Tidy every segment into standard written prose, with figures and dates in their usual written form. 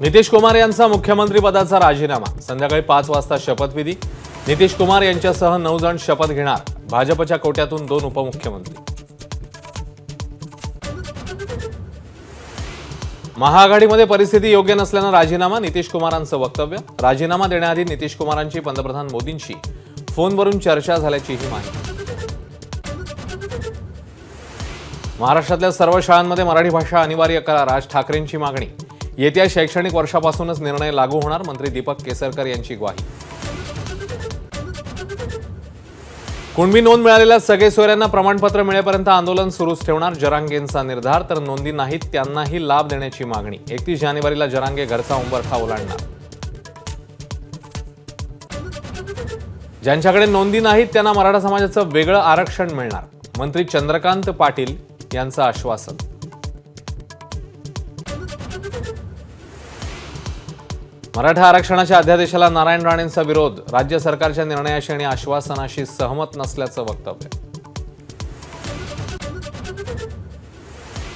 नितीश कुमार यांचा मुख्यमंत्रीपदाचा राजीनामा। संध्याकाळी 5 वाजता शपथविधी। नितीश कुमार यांच्यासह 9 जण शपथ घेणार। भाजपच्या कोट्यातून 2 उपमुख्यमंत्री। महाआघाडीमध्ये परिस्थिती योग्य नसल्यानं राजीनामा। नितीश कुमारांचं वक्तव्य। राजीनामा देण्याआधी नितीश कुमारांची पंतप्रधान मोदींशी फोनवरून चर्चा झाल्याचीही माहिती। महाराष्ट्रातल्या सर्व शाळांमध्ये मराठी भाषा अनिवार्य करा। राज ठाकरेंची मागणी। येत्या शैक्षणिक वर्षापासूनच निर्णय लागू होणार। मंत्री दीपक केसरकर यांची ग्वाही। कुणबी नोंद मिळालेल्या सगळे सोयऱ्यांना प्रमाणपत्र मिळेपर्यंत आंदोलन सुरूच ठेवणार। जरांगेंचा निर्धार। तर नोंदी नाहीत त्यांनाही लाभ देण्याची मागणी। 31 जानेवारीला जरांगे घरचा उंबरठा ओलांडणार। ज्यांच्याकडे नोंदी नाहीत त्यांना मराठा समाजाचं वेगळं आरक्षण मिळणार। मंत्री चंद्रकांत पाटील यांचं आश्वासन। मराठा आरक्षणाच्या अध्यादेशाला नारायण राणेंचा विरोध। राज्य सरकारच्या निर्णयाशी आणि आश्वासनाशी सहमत नसल्याचं वक्तव्य।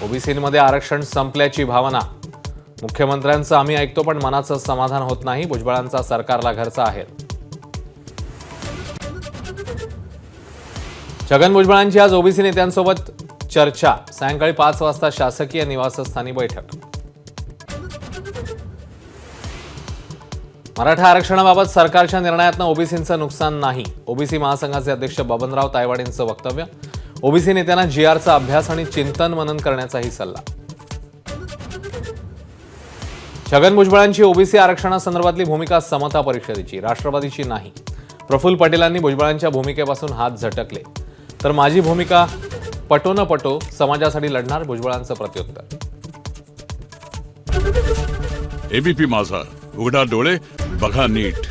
ओबीसीमध्ये आरक्षण संपल्याची भावना। मुख्यमंत्र्यांचं आम्ही ऐकतो पण मनाचं समाधान होत नाही। भुजबळांचा सरकारला घरचा आहेर। छगन भुजबळांची आज ओबीसी नेत्यांसोबत चर्चा। सायंकाळी 5 वाजता शासकीय निवासस्थानी बैठक। मराठा आरक्षणाबाबत सरकारच्या निर्णयातनं ओबीसींचं नुकसान नाही। ओबीसी महासंघाचे अध्यक्ष बबनराव तायवाडेंचं वक्तव्य। ओबीसी नेत्यांना जीआरचा अभ्यास आणि चिंतन मनन करण्याचाही सल्ला। छगन भुजबळांची ओबीसी आरक्षणासंदर्भातली भूमिका समता परिषदेची, राष्ट्रवादीची नाही। प्रफुल्ल पटेलांनी भुजबळांच्या भूमिकेपासून हात झटकले। तर माझी भूमिका पटो न पटो समाजासाठी लढणार। भुजबळांचं प्रत्युत्तर। एबीपी माझा, उघडा डोळे बघा नीट।